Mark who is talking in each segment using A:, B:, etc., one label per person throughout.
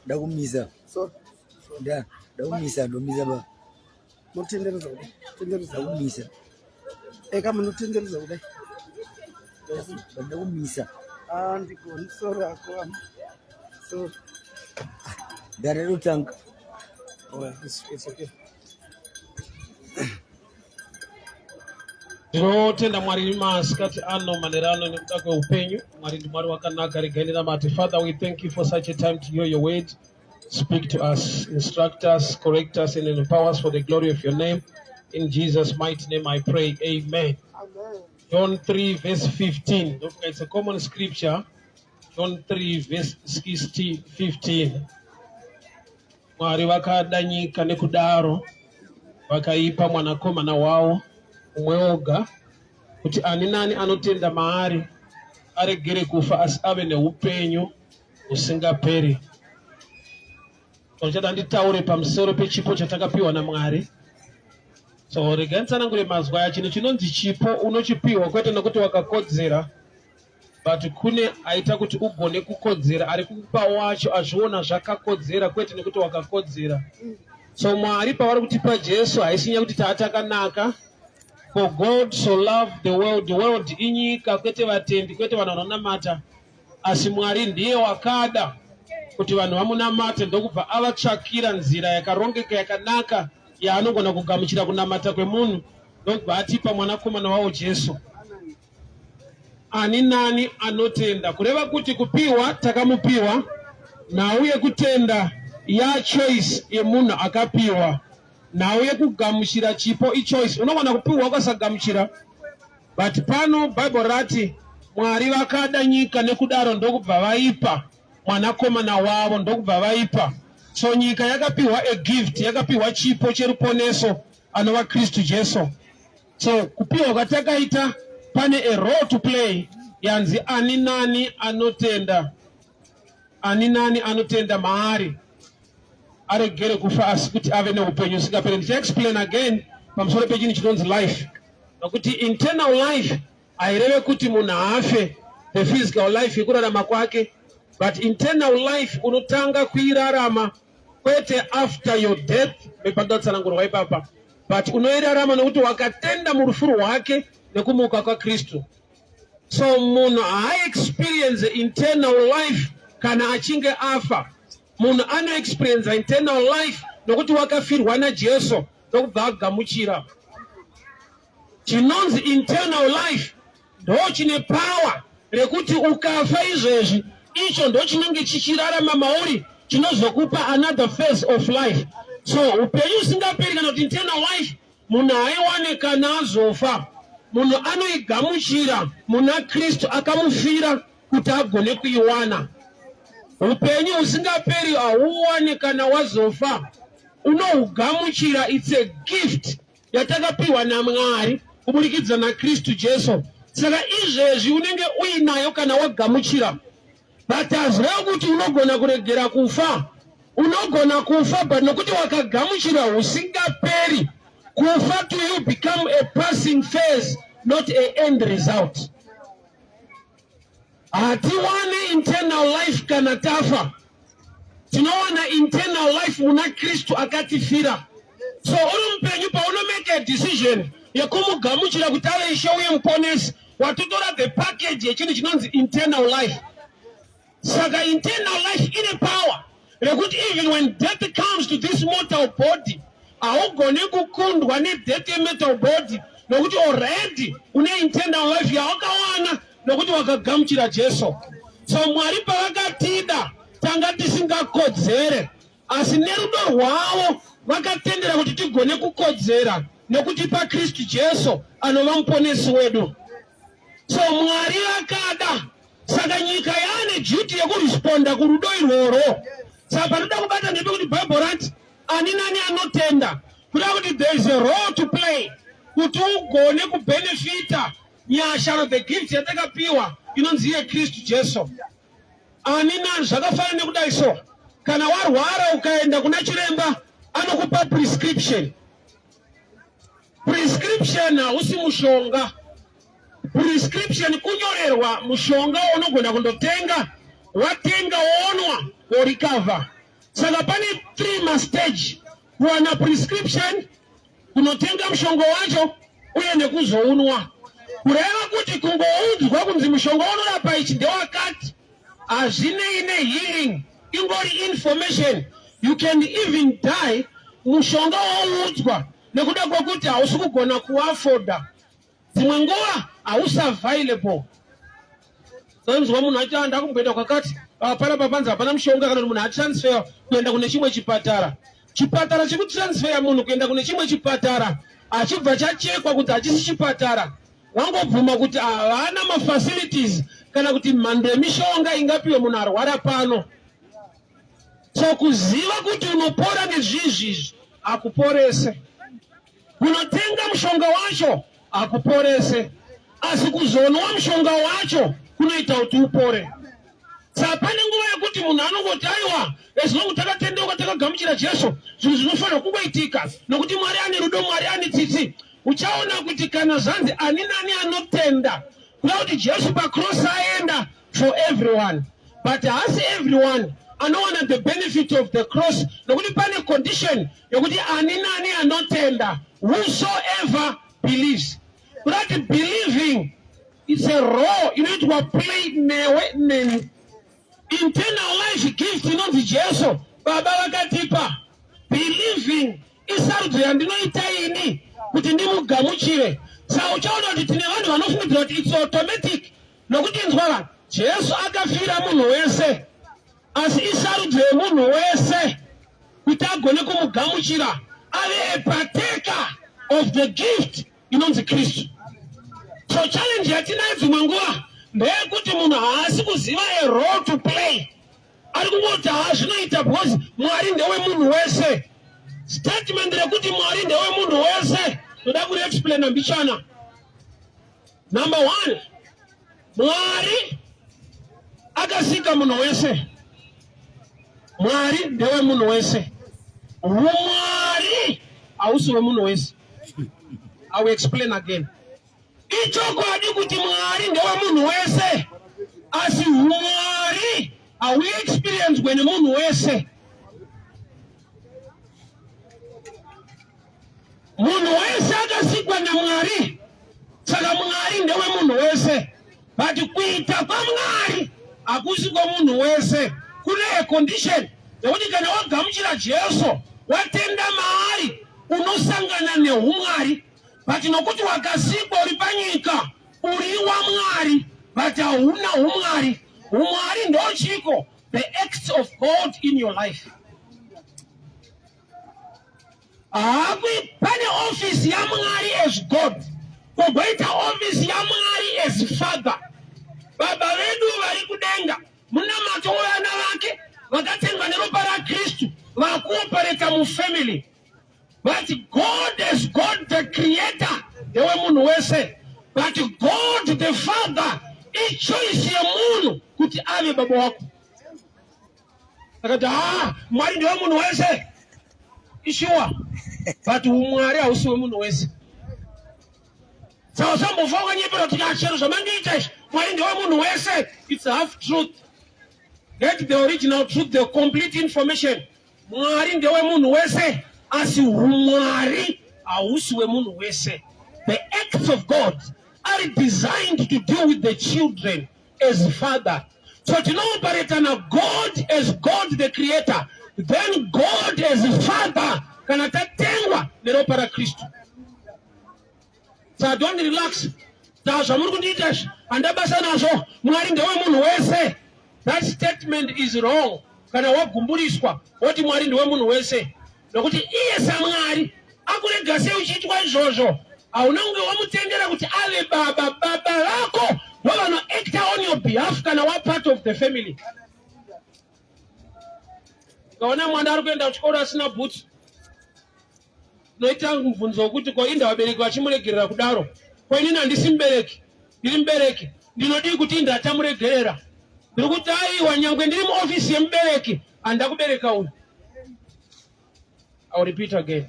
A: Ndakumisa.
B: So
A: Ndakumisa ba.
B: Mutendereza kudai. Tendereza
A: Ndakumisa.
B: Kama mutendereza kudai.
A: Ndakumisa.
B: Ndikoni sorry akwam. So
A: Darero tank.
B: Oh, it's okay.
C: Tinotenda Mwari masikati ano manerano nekudakwe upenyu Mwari ndi Mwari wakanaka regainira mati. Father, we thank you for such a time to hear your word. Speak to us, instruct us, correct us, and empower us for the glory of your name. In Jesus' mighty name I pray. Amen.
B: Amen.
C: John 3 verse 15. It's a common scripture. John 3 verse 15. Mwari vakadanyika nekudaro vakaipa mwanakomana wavo umweoga kuti ani nani anotenda maari aregere kufa asi ave neupenyu husingaperi. Tochada nditaure pamusoro pechipo chatakapiwa naMwari. So regai nditsanangure mazwa ya chinhu chinonzi chipo unochipiwa kwete nokuti wakakodzera, but kune aita kuti ugone kukodzera. Ari kukupa wacho azviona zvakakodzera kwete nekuti wakakodzera. So Mwari pavari kutipa Jesu haisinya kuti taatakanaka. For God so loved the world inyika kwete vatendi kwete vanhu vanonamata, asi Mwari ndiye wakada kuti vanhu vamunamate ndokubva avatsvakira nzira yakarongeka yakanaka yaanogona kugamuchira kunamata kwemunhu, ndokubva atipa mwanakomana wavo Jesu. Ani nani anotenda, kureva kuti kupiwa takamupiwa, nhau yekutenda ya choice yemunhu akapiwa, nhau yekugamuchira chipo ichoice. Unogona kupiwa ukasagamuchira, but pano Bible rati Mwari vakada nyika nekudaro ndokubva vaipa mwanakomana wavo, ndokubva vaipa. So nyika yakapiwa a gift, yakapiwa chipo cheruponeso anova Kristu Jesu. So kupiwa kwatakaita pane a role to play yanzi ani nani anotenda. Ani nani anotenda maari aregere kufa asi kuti ave neupenyu husingaperi. Ndichaexplain again pamusoro pechinhu chinonzi life. Nokuti internal life haireve kuti munhu afe, the physical life yekurarama kwake, but internal life unotanga kuirarama kwete after your death, mepandatsanangurwa ipapa, but unoirarama nokuti wakatenda murufu rwake nekumuka kwaKristu. So munhu haexperience internal life kana achinge afa. Munhu anoexperience internal life nokuti wakafirwa naJesu ndokubva agamuchira. Chinonzi internal life ndo chine power rekuti ukafa izvezvi icho ndo chinenge chichirarama mauri chinozokupa another phase of life. So upenyu usingaperi kana kuti internal life munhu haiwane kana azofa. Munhu anoigamuchira muna Kristu akamufira kuti agone kuiwana. Upenyu usingaperi hauwane kana wazofa, unohugamuchira. It's a gift yatakapiwa naMwari kuburikidza naKristu Jesu. Saka izvezvi unenge uinayo kana wagamuchira, but hazireva kuti unogona kuregera kufa. Unogona kufa, but nokuti wakagamuchira husingaperi. Kufa to you become a passing phase, not a end result. Hatiwane internal life kana tafa, tinowana internal life muna Kristu akatifira. So urumpenyu pauno make a decision yekumugamuchira kuti ave Ishe uye muponesi, watotora the package yechinhu chinonzi internal life. Saka internal life ine power rekuti even when death comes to this mortal body, haugone kukundwa nedeath yemetal body nokuti already une internal life yawakawana nokuti wakagamuchira Jesu. So Mwari pavakatida tanga tisingakodzere, asi nerudo rwavo vakatendera kuti tigone kukodzera nekutipa Kristu Jesu anova muponesi wedu. So Mwari akada, saka nyika yaane duty yekuresponda kurudo irworo. Saka panoda kubata ndepekuti Bible rati ani nani anotenda, kuda kuti there is a role to play kuti ugone kubenefita nyasha the gift yatakapiwa inonzi yeKristu Jesu. Ani nani zvakafanana nekudai. So kana warwara ukaenda kuna chiremba anokupa prescription. Prescription hausi mushonga. Prescription kunyorerwa, mushonga unogona kundotenga watenga woonwa worikava. Saka pane 3 stage: kuwana prescription, kunotenga mushongo wacho uye nekuzounwa. Kureva kuti kungoudzwa kunzi mushonga unorapa ichi ndewakati hazvinei healing, ingori information. You can even die mushonga waudzwa nekuda kwekuti hausi kugona kuafoda. Dzimwe nguva hausi available. Sanzwa munhu achi ndakumboenda kwakati pana papanzi hapana mushonga kana kuti munhu atransfer kuenda kune chimwe chipatara. Chipatara chekutransfer munhu kuenda kune chimwe chipatara achibva chachekwa kuti hachisi chipatara, wangobvuma kuti havana mafacilities kana kuti mhando yemishonga ingapiwe munhu arwara pano. So kuziva kuti unopora nezvizvizvi akuporese. Kunotenga mushonga wacho akuporese, asi kuzonwa mushonga wacho kunoita kuti upore. Saka pane nguva yekuti munhu anongoti aiwa ezvinongu takatendeuka takagamuchira Jesu zvinhu zvinofanira kungoitika nokuti Mwari ane rudo, Mwari ane tsitsi. Uchaona kuti kana zvanzi ani nani anotenda kuda kuti Jesu pacross aenda for everyone, but hasi everyone anowana the benefit of the cross nokuti pane condition yokuti ani nani anotenda, whosoever believes. But believing is a role inoitwa play newe internal life gift inonzi Jesu baba vakatipa. Believing isarudzo yandinoita ini kuti ndimugamuchire. Saka uchaona kuti tine vanhu vanofungidzira kuti it's automatic nokuti nzwara Jesu akafira munhu wese, asi isarudzo yemunhu wese kuti agone kumugamuchira ave a partaker of the gift inonzi Kristu. So challenge yatinayo dzimwe nguva ndeyekuti munhu haasi kuziva a role to play. Ari kungoti zvinoita because Mwari ndewe munhu wese. Statement rekuti Mwari ndewe munhu wese toda kuexplain mbichana. Number 1, Mwari akasika munhu wese. Mwari ndewe munhu wese. HuMwari hausi wemunhu wese. I will explain again. Ichokwadi kuti Mwari ndewe munhu wese, asi HuMwari hawi experience when munhu wese. Munhu wese akasikwa naMwari, saka Mwari ndewe munhu wese. But kuita kwaMwari hakusi kwamunhu wese. Kune a condition yokuti kana wagamuchira Jesu watenda maari unosangana neHuMwari. But nokuti wakasikwa uri panyika uri waMwari but hauna HuMwari. HuMwari ndochiko, the acts of God in your life. Pane office yaMwari as God, kogoita office yaMwari as Father. Baba vedu vari kudenga muna matovana vake vakatengwa neropa raKristu vakuopereta mufamily. But God is God the creator, ndewe munhu wese. But God the Father ichoice yemunhu kuti ave baba wako. Akati Mwari ndewe munhu wese. Ishuwa. But HuMwari hausi wemunhu wese. Saka sambofa nyepera kuti chero zvamandiita izvi Mwari ndewe munhu wese. It's a half truth. Get the original truth, the complete information. Mwari ndewe munhu wese, asi HuMwari hausi wemunhu wese. The acts of God are designed to deal with the children as Father. So to know operate on God as God the Creator, then God as Father kana tatengwa neropa raKristu. So don't relax. Zvamuri kundiita handabasa nazvo. Mwari ndewe munhu wese. That statement is wrong. Kana wagumburiswa woti Mwari ndewe munhu wese, nokuti iye saMwari akurega sei uchiitwa izvozvo. Hauna kunge wamutendera kuti ave baba. Baba vako ndovanoacta on your behalf kana wa part of the family. Kaona mwana ari kuenda kuchikoro asina boots, noita mubvunzo wekuti ko inda vabereki vachimuregerera kudaro. Ko inini handisi mubereki, ndiri mubereki, ndinodii kuti inda atamuregerera. Ndiri kuti aiwa nyangwe ndiri muofisi yemubereki handa kubereka uyu. I will repeat again.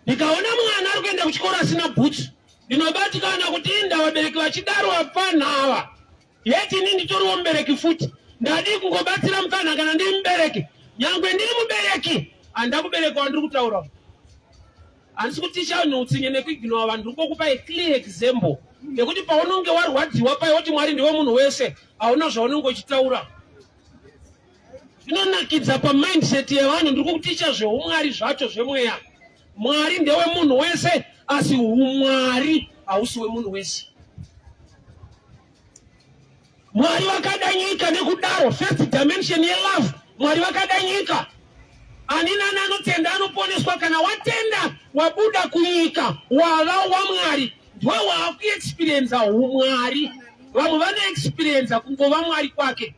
C: Ndikaona mwana ari kuenda kuchikoro asina boots, ndinobatikana kuti inda vabereki vachidaro hapana ava. Yeti inini nditoriwo mubereki futi. ndadi kungobatsira mukana kana ndiri mubereki nyangwe ndiri mubereki andakubereka wandiri kutaura handisi kuticha nhutsinye nekuignora vanhu ndiri kukupa a clear example yekuti paunonge warwadziwa pai woti Mwari ndiwe munhu wese hauna zvaunenge uchitaura. Zvinonakidza pamindset yevanhu ndiri kukuticha zveumwari zvacho zvemweya. Mwari ndewe munhu wese asi humwari hausi wemunhu wese. Mwari vakada nyika nekudaro first dimension yelove. Mwari vakada nyika. Ani nani anotenda anoponeswa kana watenda wabuda kunyika wava waMwari ndiwe wakuexperience humwari. Vamwe vane experience kungova Mwari kwake.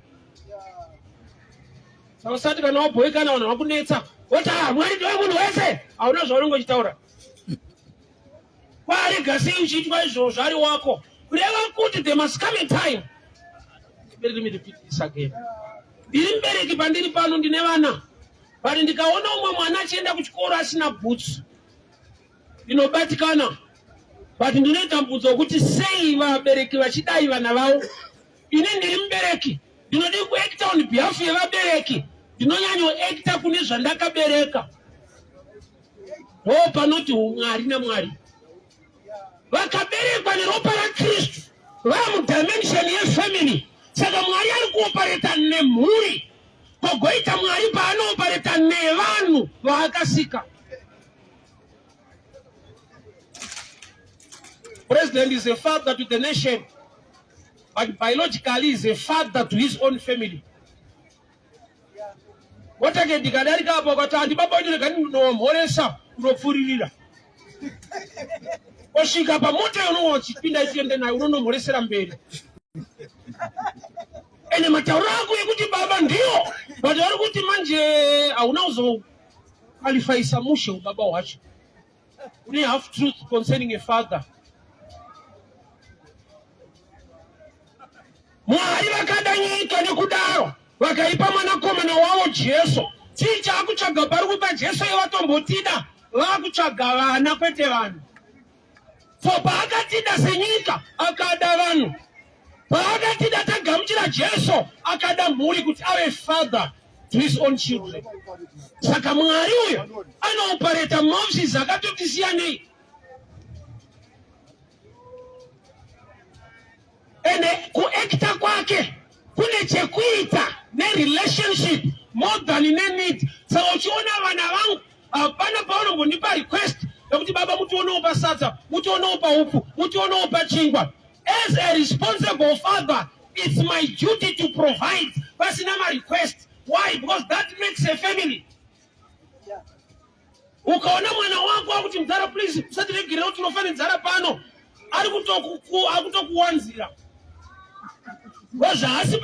C: Saka kana wabhoekana vanhu vakunetsa woti Mwari ndiwe munhu wese hauna zvaunenge uchitaura. Kwarega sei uchiitwa izvozvo ari wako kureva kuti there must come a time. Let me repeat this again. Ndiri mubereki pandiri pano ndine vana. Bari ndikaona umwe mwana achienda kuchikoro asina boots inobatikana. But ndinoita mubvunzo wekuti sei vabereki vachidai vana vavo. Ini ndiri mubereki ndinode kuacta on behalf yevabereki. Ndinonyanya acta kune zvandakabereka. Panoti humwari naMwari. Vakaberekwa neropa raKristu vava mudimension yefamily. Saka Mwari ari kuopareta nemhuri kogoita Mwari paanoopareta nevanhu vaakasika. President is a father to the nation, but biologically is a father to his own family. Watake ndikadarika hapo kwati andibaba wedu ndinoomhoresa kunopfuririra. Osvika pamoto unowachipinda ichiende naye unonomhoresera mberi. Ene matauro ako ekuti baba ndio but vari kuti manje hauna kuzokwalifaisa mushe ubaba wacho. Une half truth concerning a father. Mwari vakada nyika nekudaro vakaipa mwanakomana wavo Jesu. Chii chaakutsvaga pari kupa Jesu yevatombotida vakutsvaga vana kwete vanhu. So paakatida senyika akada vanhu. Paakatida tagamuchira Jesu akada mhuri kuti ave father to his own children. Saka Mwari uyo anopareta mopsi zakatotisiyanei. Ene kuacta kwake kune chekuita nerelationship more than need. Saka uchiona vana vangu hapana paunongondipa request yekuti baba mutionewo pasadza, mutionewo paupu, mutionewo pachingwa. As a responsible father, it's my duty to provide. Pasina my request. Why? Because that makes a family. Ukaona mwana wako akuti mzara please usatiregere kuti unofane nzara pano ari kutokuwanzira. Wazasi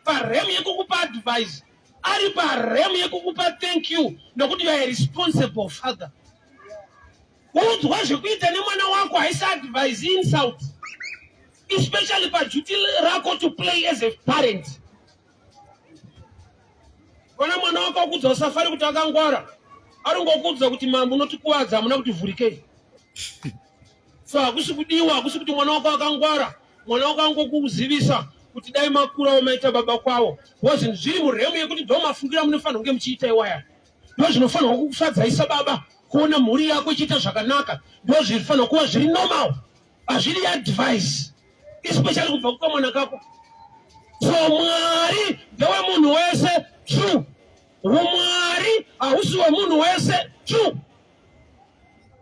C: parem yekukupa advice. Ari parem yekukupa thank you. Nokuti you are a responsible father. Udzwa zvekuita nemwana wako haisi advice insult. Especially pa duty rako to play as a parent. Kana mwana wako akudza usafari kuti akangwara. Arongokudza kuti mambo unotikuwadza amuna kuti vhurikei. So hakusi kudiwa, hakusi kuti mwana wako akangwara. Mwana wako angokuzivisa kuti dai makura omaita baba kwavo. Wazvinhu zviri muremu yekuti ndo mafungira munofanira kunge muchiita iwaya. Ndo zvinofanira kufadzaisa baba kuona mhuri yako ichiita zvakanaka. Ndo zvinofanira kuva zviri normal. Hazviri advice. Especially kubva kukamwana kako. So Mwari ndewe munhu wese true. Humwari hausi wemunhu wese true.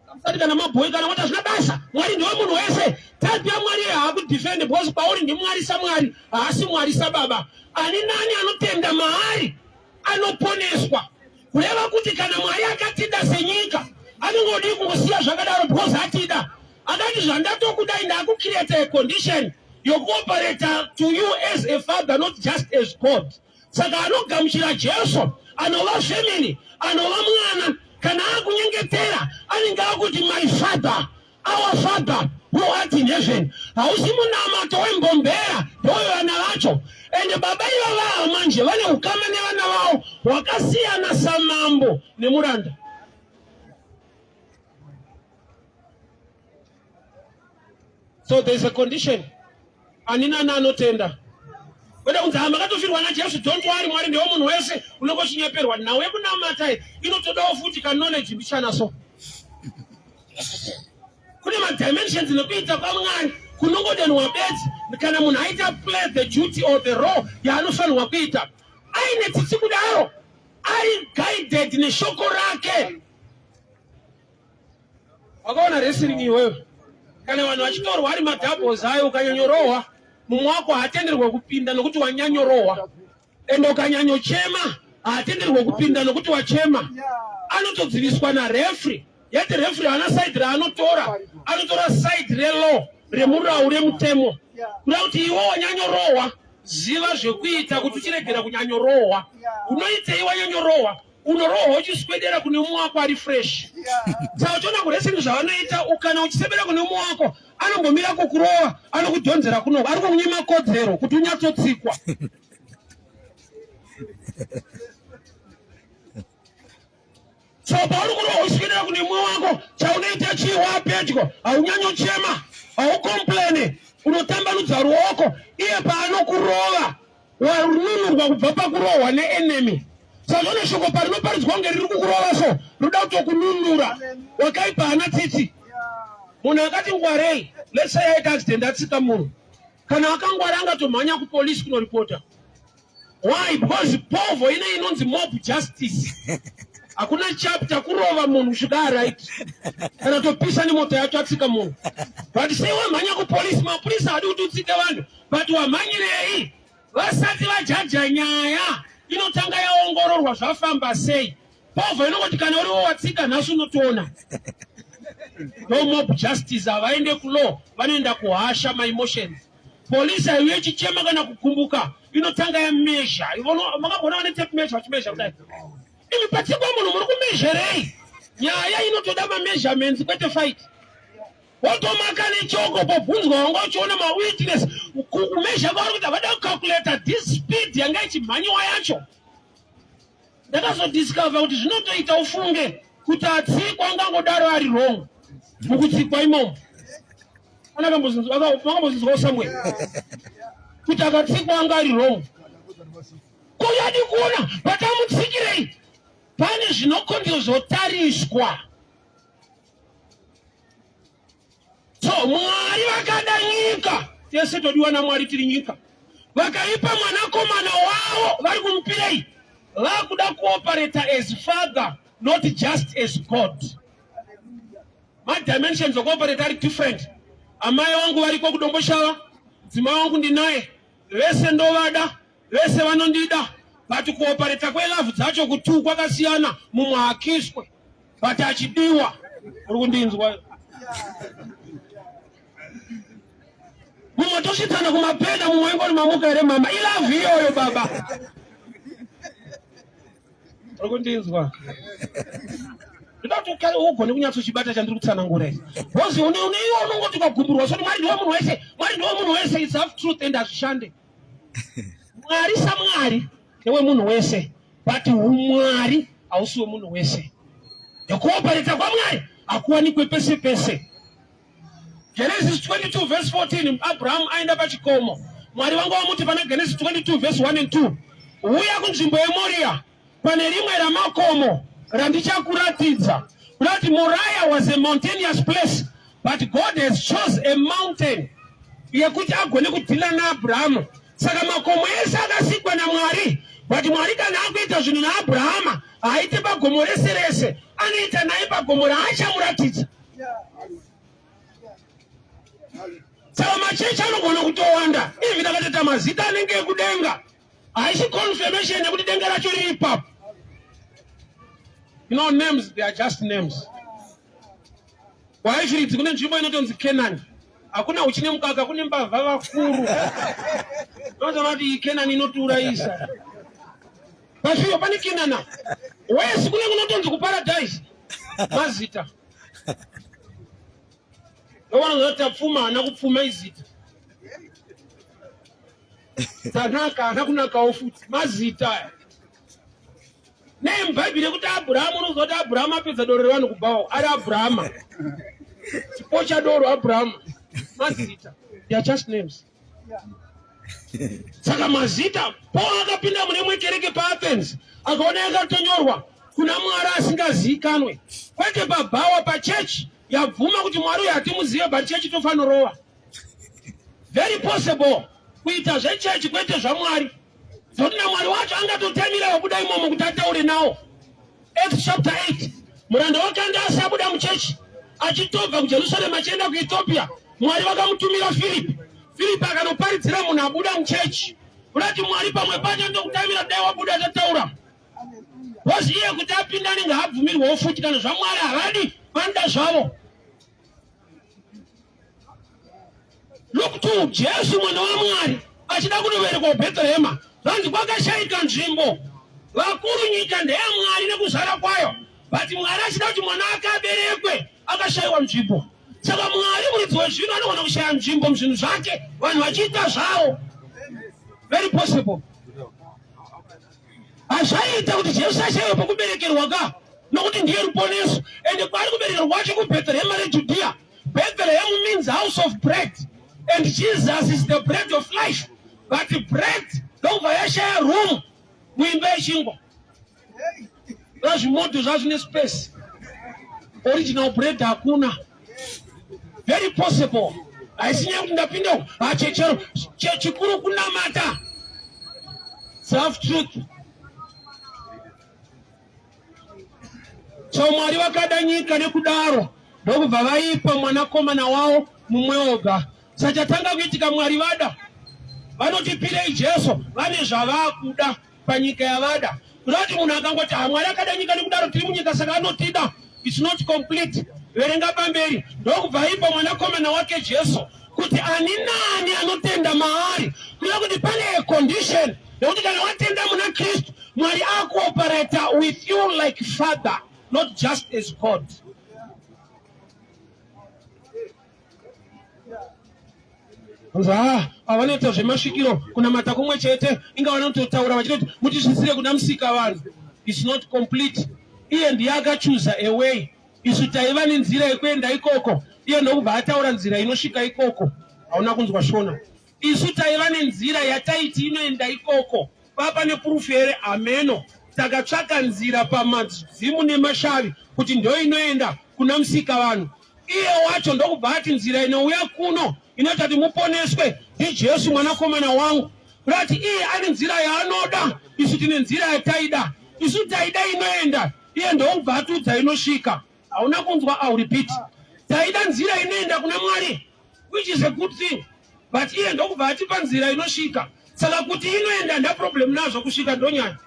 C: Kamsati kana mabhoyi kana wati hazvina basa. Mwari ndewe munhu wese. Type ya Mwari haakudefend because pauri ndiMwari saMwari haasi Mwari sababa. Ani nani anotenda mahari anoponeswa. Kureva kuti kana Mwari akatida senyika anongodi kungosiya zvakadaro because atida. Adati zvandatokudai ndakucreate a condition yokuoperate to you as a father, not just as God. Saka anogamuchira Jesu, anova family, anova mwana, kana akunyengetera, anenge akuti my father, our father, who art in heaven. Hausi munamato wembombera, ndoyo vana vacho. Ende baba ivava manje, vane ukama nevana vavo, wakasiyana samambo nemuranda. So there's a condition. Anina anotenda. Whether unzama katofirwa na Jesu, don't worry, Mwari ndio munhu wese unongochinyeperwa nawe kunamata inotodawo futi ka knowledge mbichana so. Kune ma dimensions nokuita kwamwari kunongodenwa bedzi kana munhu aita play the duty or the role yaanofanirwa kuita aine tsitsi kudaro ari guided neshoko rake. Wakaona wrestling iwewe kana vanhu vachitorwa ari madoubles ayo ukanyanyorohwa mumwe wako haatenderwe kupinda nokuti wanyanyorohwa ende ukanyanyochema haatenderwe kupinda nokuti wachema. Anotodziviswa nareferee. Yet referee ana side raanotora side relaw remurau remutemo kuda kuti iwe wanyanyorohwa ziva zvekuita kuti uchiregera kunyanyorohwa. Unoitei wanyanyorohwa? Unorohwa uchiswedera kune mumwe wako ari fresh. Saka uchiona kuwrestling zvavanoita ukana uchisebera kune mumwe wako anombomira kukurohwa anokudhonzera kunoko ari kukunyima kodzero kuti unyatsotsikwa. So pauri kurohwa uchiswedera kune mumwe wako chaunoita chiwa pedyo haunyanyochema haukomplene unotambanudza ruoko iye paanokurova warununurwa kubva pakurohwa neenemy. Saka une shoko parinoparidzwa kunge riri kukurova so ruda kutokununura wakaipa hana tsitsi. Munhu akati ngwarei, let's say aita accident atsika munhu kana akangwara angatomhanya kupolisi kunoripota. Why? Because povo ine inonzi mob justice. Hakuna chapter kurova munhu kusvika right kana topisa nemota yacho atsika munhu. But sei wamhanya kupolisi, mapurisa hadi kuti utsike vanhu, but wamhanyirei vasati vajaja nyaya inotanga yaongororwa zvafamba sei. Povo inongoti kana uriwo watsika nhasi unotoona. No mob justice, havaende kulaw, vanoenda kuhasha my emotions. Polisi haiuye chichema kana kukumbuka, inotanga yamezha. Makambona vane tape measure vachimezha kudai. Imi patsikwa munhu muri kumezherei. Nyaya inotoda measurements kwete fight. Watomaka nechoko pobvunzwa wanga uchiona mawitness kumezha kwavari kuti havada kucalculate this speed yanga ichimhanyiwa yacho. Ndakazodiscover kuti zvinotoita ufunge kuti atsikwa angangodaro ari wrong mukutsikwa imomo. Makambozvinzwawo Samuel kuti akatsikwa anga ari wrong. Kuyadi kuona patamutsikirei pane zvinokondizotariswa. So Mwari vakada nyika, tese todiwa na Mwari tiri nyika, vakaipa mwanakomana wavo vari kumupirei vakuda kuoperate as father, not just as God. My dimensions of cooperate are different. Amai wangu variko kudomboshava, dzimai wangu ndinaye, vese ndovada, vese vanondida, but kuoperate kwelavu dzacho kutu kwakasiyana, mumwe hakiswe, but achidiwa. Uri kundinzwa? Mumwe toshitana kumapenda, mumwe ngoni mamuka ere mama, ilavu iyoyo baba. Uri kundinzwa? Ndoti ukale ugone kunyatso chibata chandiri kutsanangura. Bozi uniyo unongoti kwagumburwa so Mwari ndiwo munhu wese, it's half truth and ashande. Mwari saMwari ewe munhu wese, but HuMwari hausiwe munhu wese. Ndikuoperate kwaMwari akuwanikwe pese pese. Genesis 22 verse 14, Abraham aenda pachikomo. Mwari wangu wamuti pana Genesis 22 verse 1 and 2. Uya kunzvimbo yeMoria pane rimwe ramakomo randichakuratidza. That Moriah was a mountainous place, but God has chosen a mountain yekuti agone kudhila naAbhurahama. Saka makomo ese akasikwa naMwari, but Mwari kana akuita zvinhu naAbhurahama haaiti pagomo rese rese, anoita naye pagomo raachamuratidza. Saka machechi anogona kutowanda, even akateta mazita anenge ekudenga, haishi confirmation yekuti denga racho riri ipapo. You know, names, they are just names. Why should it kune nzvimbo inotonzi Canaan? Hakuna uchine mukaka, kune mbavha vakuru. Ndozoona kuti Canaan inotiurayisa. Pasviyo pane Canaan. Wesi kune kunotonzi kuparadise. Mazita. Ndowanozoti pfuma hana kupfuma izita. Tanaka hana kunakawo futi. Mazita. Name Bible yekuti Abraham unozoti Abraham apedza doro revanhu kubvawo ari Abrahama. Chipo chadoro Abraham. Mazita. They are just names. Saka mazita Paul akapinda mune imwe kereke paAthens akaona yakatonyorwa kuna Mwari asingazikanwe kwete pabhawa pachechi yabvuma kuti Mwari uyu hatimuzive but chechi tofanorowa. Very possible kuita zvechechi kwete zvaMwari. Zoti naMwari wacho angatotamira wabuda imomo kuti ataure nawo. Acts chapter 8 muranda wakandasi abuda muchechi achitobva kuJerusarema achienda kuEthiopia. Mwari vakamutumira Philip akanoparidzira munhu abuda muchechi kuti Mwari pamwe pacho ndokutamira dai wabuda atataura. Bosi iye kuti apinda anenge habvumirwawo futi kana zvaMwari havadi vanoda zvavo. Look to Jesu mwana waMwari achida kunoberekwa kuBhethlehema zvanzi kwakashaika nzvimbo vakuru nyika ndeyaMwari nekuzara kwayo but Mwari achida kuti mwana akaberekwe akashayiwa nzvimbo. Saka Mwari muridzi wezvinhu anogona kushaya nzvimbo muzvinhu zvake vanhu vachiita zvavo. Very possible. Hazvaita kuti Jesu ashayiwe pokuberekerwa ka nokuti ndiye ruponeso ende kwari kuberekerwa kwacho kuBhethlehema reJudea. Bethlehem means house of bread. And Jesus is the bread of life. But the bread, don't share room. We invest in that's moto that's space. Original bread hakuna. Very possible. I see you in the window. Chikuru kuna mata. Self truth. So Mwari wakadanyika nekudaro. Ndoku vavaipa mwanakomana wao mumweoga. Sachatanga kuitika Mwari vada vanotipire Jesu vane zvavakuda panyika yavada kuti munhu akangoti Mwari akadanyika nekudaro tiri munyika saka anotida. It's not complete. Verenga pamberi ndokubva ipa mwanakomana wake Jesu kuti ani nani anotenda maari kuda kuti pane a condition yekuti kana watenda muna Kristu Mwari akuoperate with you like father, not just as God. Avanoita zvemasvikiro kunamata kumwe chete inga vanototaura vachiti mutizvisire kuna musika vanhu. It's not complete. Iye ndiye akachuza a way. Isu taiva nenzira yekuenda ikoko iye ndokubva ataura nzira inosvika ikoko. Hauna kunzwa shona. Isu taiva nenzira yataiti inoenda ikoko papa neproof here ameno takatsvaka nzira pamadzimu nemashavi kuti ndo inoenda kuna musika vanhu. Iye wacho ndokubva ati nzira inouya kuno inoita kuti muponeswe ndiJesu mwanakomana wangu. Kuti iye ane nzira yaanoda isu tine nzira yataida. Isu taida inoenda iye ndokubva atudza inosvika. Hauna kunzwa. I'll repeat. Taida nzira inoenda kuna Mwari which is a good thing but iye ndokubva atipa nzira inosvika. Saka kuti inoenda nda problem nazvo kusvika ndonyanya.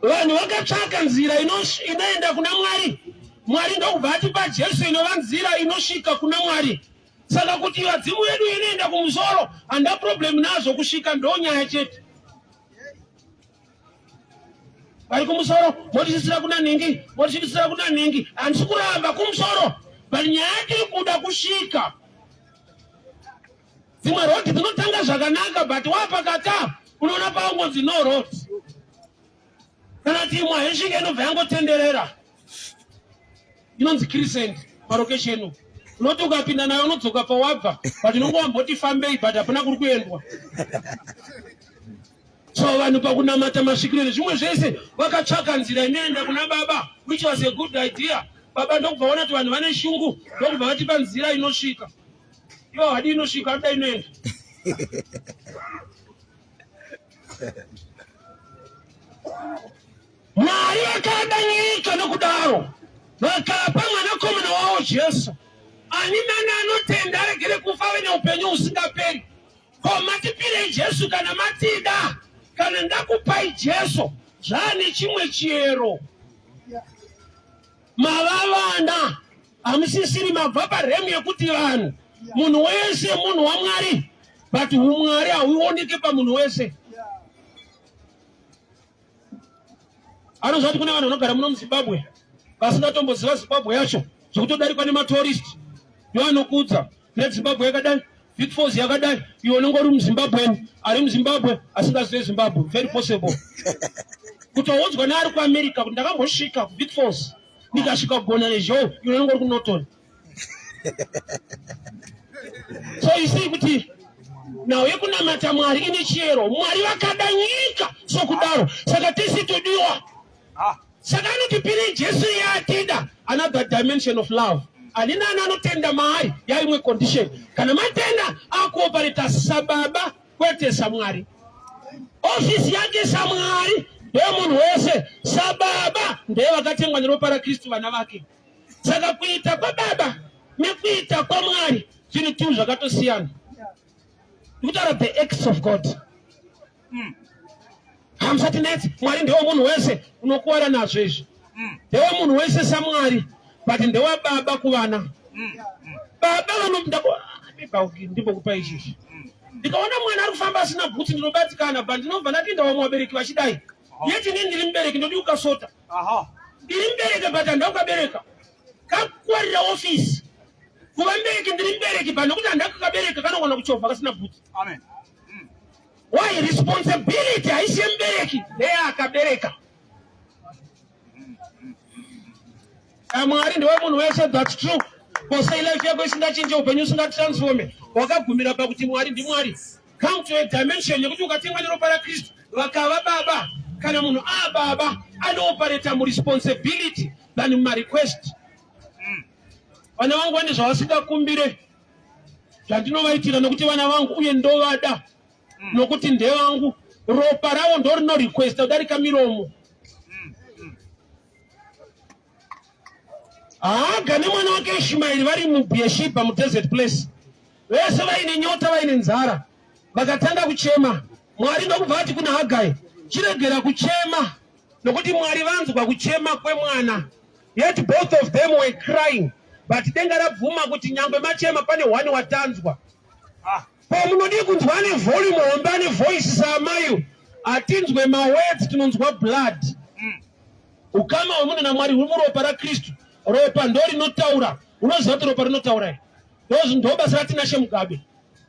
C: Vanhu vakatsvaka nzira inoenda kuna Mwari. Mwari ndokubva atipa Jesu inova nzira inosvika kuna Mwari. Saka kuti vadzimu vedu inoenda kumusoro handa problem nazvo kusvika ndonyaya chete. Vari kumusoro motisisira kuna ningi motisisira kuna ningi handisi kuramba kumusoro but nyaya tiri kuda kusvika. Dzimwe rodi dzinotanga zvakanaka but wapakata unoona paungonzi no road. Kana timwa hesvika inobva yangotenderera inonzi crescent parocation. Unoti ukapinda nayo unodzoka pawabva but unongowamboti fambei but hapana kuri kuendwa. So vanhu pakunamata masvikiro nezvimwe zvese vakatsvaka nzira inoenda kuna Baba which was a good idea. Baba ndokubva ona kuti vanhu vane shungu ndokubva vatipa nzira inosvika. Ivo hadi inosvika hada inoenda. Mwari akadanyika nokudaro vakapa mwanakomana wavo Jesu. Ani nani anotenda aregere kufa ave neupenyu husingaperi. Ko matipirei Jesu kana matida kana ndakupai Jesu zvane chimwe chiyero. Mavavana hamusisiri mabva paremu yekuti vanhu munhu wese munhu waMwari but HuMwari hauoneke pamunhu wese. Anozvati kune vanhu vanogara muno muZimbabwe vasingatomboziva Zimbabwe yacho zvekutodarikwa nematorist ndoanokudza neZimbabwe yakadai Big Force yakadai iwe unongori muZimbabwe ari muZimbabwe asingazive Zimbabwe. Very possible. Kutoudzwa neari kuAmerica kuti ndakambosvika kuBig Force ndikasvika kugona nezhou iwe unongori kuNorton. So you see kuti now yekunamata Mwari ine chiyero. Mwari vakadanyika sokudaro. Saka tisi todiwa. Saka anotipiri Jesu yatida. Another dimension of love. Alina anotenda mahali ya imwe condition. Kana matenda akuoperate sababa kwete Mwari. Office yake Mwari ndiye munhu wese sababa ndiye vakatengwa neropa raKristu vana vake. Saka kuita kwa baba nekuita kwa Mwari zviri tu zvakatosiyana. Kutaura the acts of God. Hamsati neti Mwari ndiye munhu wese unokuwara nazvo izvi. Ndiye munhu wese saMwari but ndiye baba kuvana. Baba vanoda ndipo kupa izvi. Ndikaona mwana ari kufamba asina bhutsi ndinobatikana but ndinobva ndapinda vamwe vabereki vachidai. Yeti nini ndiri mubereki ndodi ukasota. Ndiri mubereki but handaukabereka. Kakwarira office. Kuva mubereki ndiri mubereki but nokuti handakakabereka kanogona kuchovha kasina bhutsi.
D: Amen.
C: Why responsibility haisi mubereki ndiye akabereka. Mwari ndiwe munhu wese, that's true. Kosa life yako isingachinje upenyu usingatransforme. Wakagumira pakuti Mwari ndi Mwari. Come to a dimension yekuti ukatengwa neropa raKristu vakava baba. Kana munhu baba anooperator mu responsibility than mu request. Vana vangu vane zvavasingakumbire zvandinovaitira nokuti vana vangu uye ndovada nokuti ndeye vangu ropa ravo ndo rino request kudarika miromo. Haga nemwana wake Ishmaeli vari muBheersheba mudesert place. Vese vaine nyota vaine nzara. Vakatanga kuchema. Mwari ndokubva ati kuna Hagai, chiregera kuchema nokuti Mwari vanzwa kuchema kwemwana. Yet both of them were crying. But denga rabvuma kuti nyangwe machema pane one watanzwa. Pamunodi kunzwa ne volume homba ne voice samayo. Atinzwe ma words tinonzwa blood. Ukama wamunhu naMwari uri muropa raKristu. Ropa ndo rinotaura. Unoziva kuti ropa rinotaura. Ndo basa ratinashe Mugabe.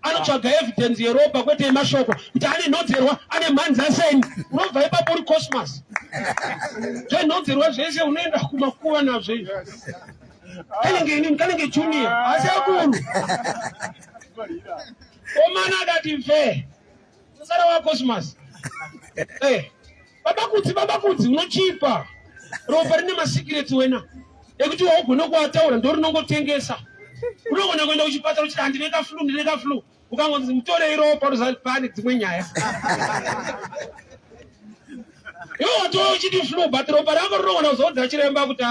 C: Anotsvaga evidence yeropa kwete yemashoko kuti ane nhodzerwa ane mhanzi aseni. Unobva ipapo uri cosmos. Zvenhodzerwa zvese unoenda kumakuva nazvo izvi. Kanenge junior asi akuru. Omana akati mfe musara wa cosmos. Babakudzi unochipa. Ropa rine masikireti wena ekuti waugona kuataura ndo rinongotengesa. Unogona kuenda kuchipatara uchiti ndineka flu ukangonzi mutore ropa rozati pane dzimwe nyaya. Iwe watova uchiti flu but ropa rako rinogona kuzodza chiremba kuti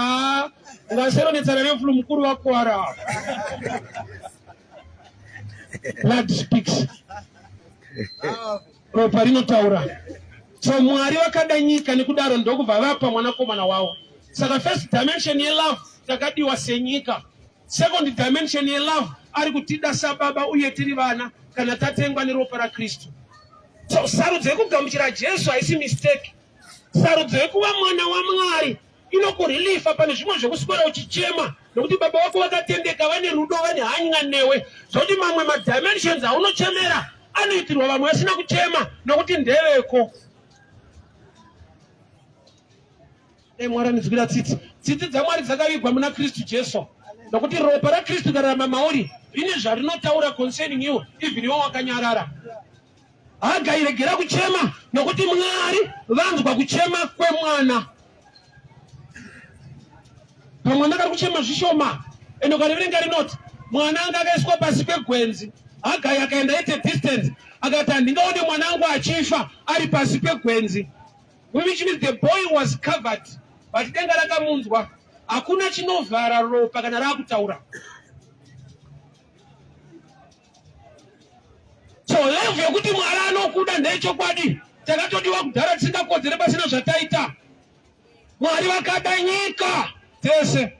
C: ungaseronetsana neflu mukuru wakuwara. Blood speaks. Ropa rinotaura. So Mwari vakadanyika nekudaro ndokubva vapa mwanakomana wavo. Saka first dimension yelove takadiwa senyika. Second dimension yelove ari kutida sababa uye tiri vana kana tatengwa neropa raKristu. So sarudzo yekugamuchira Jesu haisi mistake. Sarudzo yekuva mwana waMwari inokurelifa pane zvimwe zvekuswera uchichema nokuti baba wako vakatendeka vane rudo vane hanya newe. Zvokuti mamwe madimensions aunochemera anoitirwa vamwe vasina kuchema nokuti ndeveko. Mwari anizwira tsitsi dzaMwari dzakavigwa muna Kristu Jesu. Nokuti ropa raKristu kararama mauri rine zvarinotaura concerning you even iwe wakanyarara. Hagai regera kuchema nokuti Mwari vanzwa kuchema kwemwana. Pamwana kari kuchema zvishoma ende ukariverenga rinoti mwana anga akaiswa pasi pegwenzi. Hagai akaenda at a distance akati handingaone mwana wangu achifa ari pasi pegwenzi. Which means the boy was covered. But denga rakamunzwa hakuna chinovhara ropa kana rakutaura. So level yokuti Mwari anokuda ndechokwadi takatodiwa kudhara tisingakodzere pasina zvataita. Mwari vakadanyika tese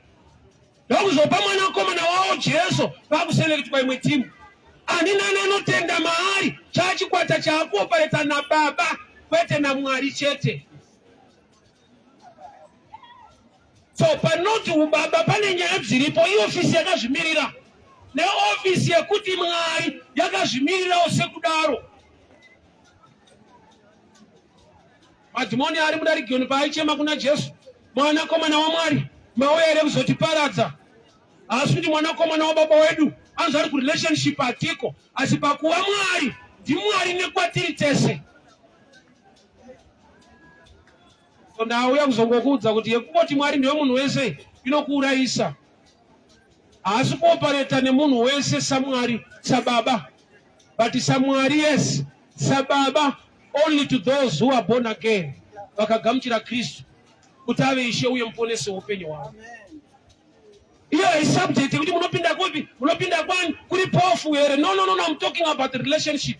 C: ndokuzopa mwanakomana wavo Jesu vakuselekitwa imwe timu. Ani nani anotenda maari chachikwata chaakuopereta nababa kwete naMwari chete. So panoti ubaba pane nyaya dziripo iofisi yakazvimirira neofisi yekuti Mwari yakazvimirirawo sekudaro. Madhimoni ari mudarigoni paaichema kuna Jesu mwanakomana waMwari mauya here kuzotiparadza. Asi kuti mwanakomana wababa wedu anozvari kurelationship atiko, asi pakuva Mwari ndiMwari nekwatiri tese. So ndauya kuzongokuudza kuti yekungoti Mwari ndiwe munhu wese inokuurayisa. Haasi kuoperata nemunhu wese saMwari saBaba, but saMwari yes, saBaba only to those who are born again, vakagamuchira Kristu kuti ave Ishe uye muponesi weupenyu hwavo. Iyo isubject kuti munopinda kupi, munopinda kwani, kuri pofu here. No, I'm talking about the relationship.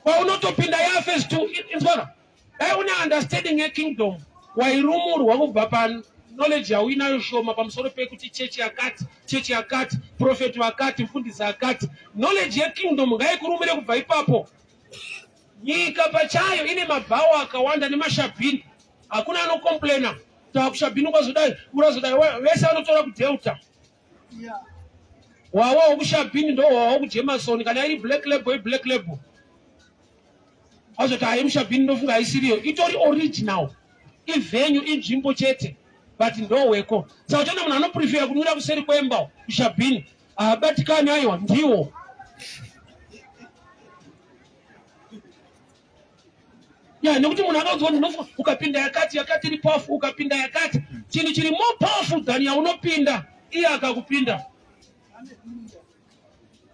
C: Kwa unotopinda ya phase 2 inzwana. Una understanding a kingdom wairumurwa kubva pa knowledge yawo inayo shoma pamusoro pekuti chechi yakati, prophet wakati, mfundisi akati. Knowledge ya kingdom ngaikurumire kubva ipapo. Nyika pachayo ine mabhawa akawanda nemashabhini. Hakuna anocomplaina. Takushabhini urazodai vese vanotora kudelta. Wawa kushabhini ndo wawa kuJemasoni kana iri black label. Azoti ayemushabhini ndofunga aisiriyo. Itori original. Ivenyu inzvimbo chete. But ndoweko. Saka chona munhu anoprefer kunwira kuseri kwemba kushabhini. Abatikani aiwa ndiwo. Ya nekuti munhu akaudzwa kuti ukapinda yakati iri powerful, ukapinda yakati chinhu chiri more powerful than yaunopinda iye akakupinda.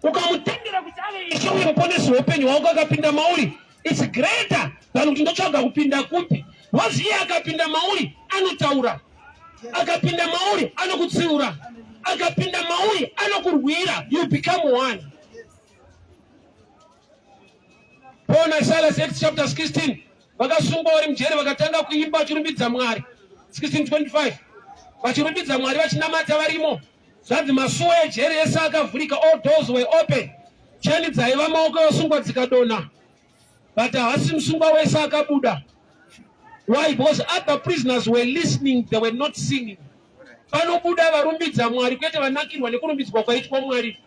C: Ukamutendera kuti ave Ishe uye muponesi weupenyu hwako akapinda mauri, it's greater than kuti ndotsvaga kupinda kupi. Wazi iye akapinda mauri anotaura, akapinda mauri anokutsiura, akapinda mauri anokurwira. You become one. Paul na Silas, Acts chapter 16. Vakasungwa vari mujeri vakatanga kuimba vachirumbidza Mwari. 16:25. Vachirumbidza Mwari vachinamata varimo. Zvanzi masuo ejeri ese akavhurika, all doors were open. Cheni dzaiva maoko evasungwa dzikadonha. But havasi musungwa wese akabuda. Why? Because other prisoners were listening, they were not singing. Panobuda varumbidza Mwari kwete vanakirwa nekurumbidzwa kwaitwa Mwari.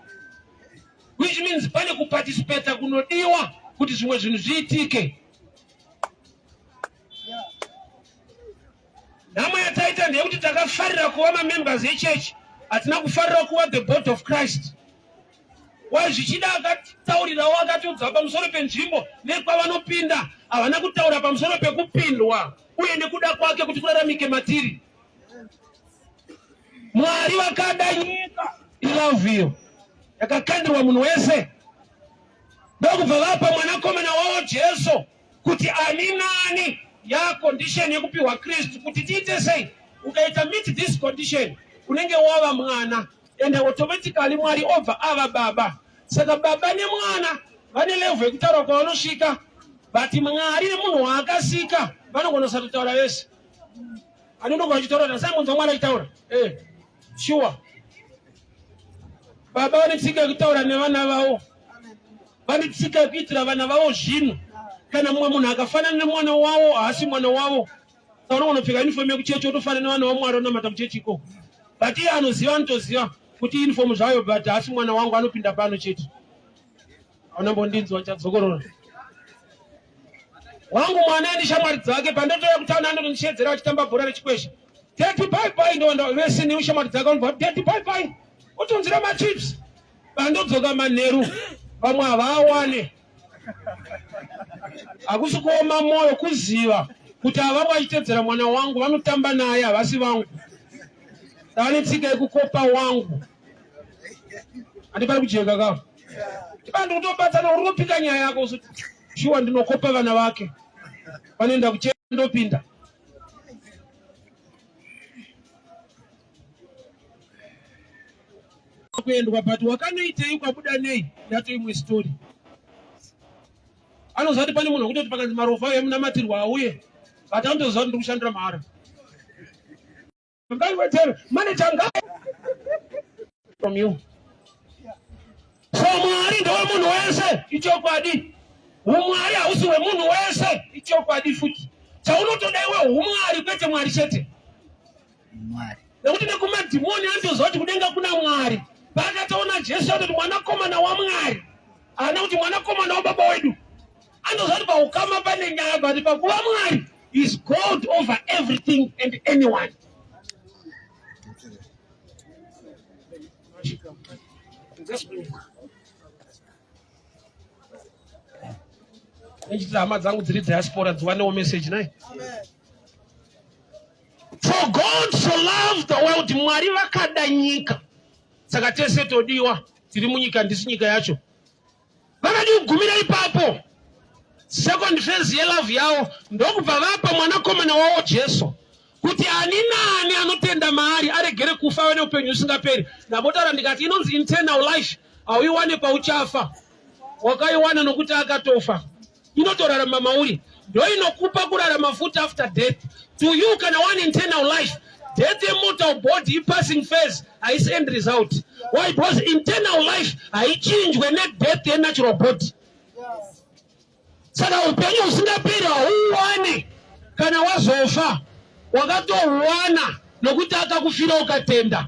C: Which means pane kuparticipate kunodiwa kuti zvimwe zvinhu zviitike. Nhamo yataita ndeyekuti takafarira kuva mamembers echechi, hatina kufarira kuva the body of Christ. Wai zvichida akataurirawo akatiudza pamusoro penzvimbo nekwavanopinda, havana kutaura pamusoro pekupindwa uye nekuda kwake kuti kuraramike matiri. Mwari vakada nyika ilavhiyo yakakandirwa munhu wese. Ndokubva vapa mwanakomana wavo Jesu kuti ani nani ya condition yekupiwa Kristu kuti tiite sei. Ukaita meet this condition unenge wava mwana, and automatically Mwari obva ava baba. Saka baba nemwana vane level yekutaura kwavanosvika, but Mwari nemunhu waakasika vanogona kusatotaura vese. Anonogona achitaura kuti asamunzwa mwana achitaura. Sure. Baba vane tsika yekutaura nevana vavo. Vane tsika yekuitira vana vavo zvinhu. Kana mumwe munhu akafanana nemwana wavo haasi mwana wavo, unogona kupfeka uniform yekuchechi otofanana nevana vaMwari vanamata kuchechi ikoko. But iye anoziva anotoziva kuti uniform zvayo, but haasi mwana wangu anopinda pano chete. Haunambondinzwa chadzokorora. Wangu mwana andishamwari dzake pandotoya kutauna andondishedzera vachitamba bhora rechikwesha. Daddy bye bye ndo vese neushamwari dzake vanobva daddy bye bye. Otonzira machips. Pandodzoka manheru vamwe havawane. Hakusi kuoma moyo kuziva kuti ava vachitedzera mwana wangu vanotamba naye havasi vangu. Vane tsika yekukopa wangu. Handipari kujeka kavo. Vanhu kutobatsana uri kupika nyaya yako usoti shuwa ndinokopa vana vake. Vanoenda kucheka ndopinda. Kuendwa but wakanoitei ukabuda nei yato imwe story. Anozati pane munhu wekutoti pakanzi marofa emunamatirwa auye, but anotoziva kuti ndiri kushandira mahara. Manager ngai from you. So Mwari ndowe munhu wese ichokwadi. HuMwari hausi wemunhu wese ichokwadi futi. Chaunotoda iwe HuMwari kwete Mwari chete.
A: Mwari.
C: Nekuti nekumadhimoni anotoziva kuti kudenga kuna Mwari. Pakataona Jesu kuti mwanakomana waMwari, haana kuti mwanakomana wababa wedu. Anoziva kuti paukama pane nyaya, but pakuva Mwari is God over everything and anyone. For God so loved the world, Mwari vakada nyika. Saka tese todiwa, tiri munyika ndisi nyika yacho. Vakadi kugumira ipapo. Second phase ye love yao, ndokubva vapa mwanakomana wavo Jesu. Kuti ani nani anotenda maari aregere kufa wene upenyu usingaperi. Nabotaura ndikati inonzi internal life, auiwane pauchafa. Wakaiwana nokuti akatofa. Inotorarama mauri. Ndo inokupa kurarama futa after death. To you kana one internal life. Death a mortal body passing phase. I end result. Why? Because internal life I change when death a natural body. Saka upenyu usingaperi auwane kana wazofa. Wakatouwana nokuti akakufira ukatenda.